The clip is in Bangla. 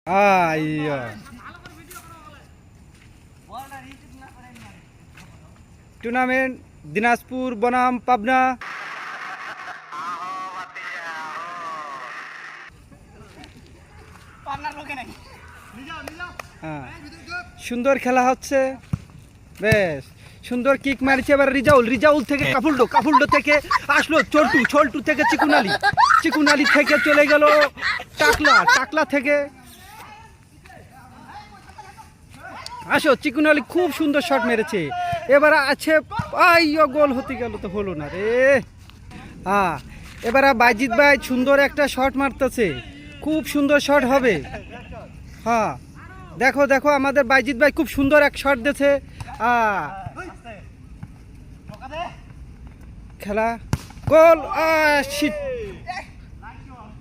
আইয়া টুর্নামেন্ট দিনাজপুর বনাম পাবনা। সুন্দর খেলা হচ্ছে, বেশ সুন্দর কিক মারছে। এবার রিজাউল থেকে কাফুল্ডো থেকে আসলো ছোল্টু থেকে চিকুনালি থেকে চলে গেল টাকলা থেকে আসো। চিকুনালি খুব সুন্দর শট মেরেছে। এবার আছে গোল হতে গেল, তো হলো না রে। এবার বাইজিৎ ভাই সুন্দর একটা শট মারতেছে, খুব সুন্দর শট হবে। দেখো আমাদের বাইজিৎ ভাই খুব সুন্দর এক শট দিয়েছে। খেলা গোল। শিট।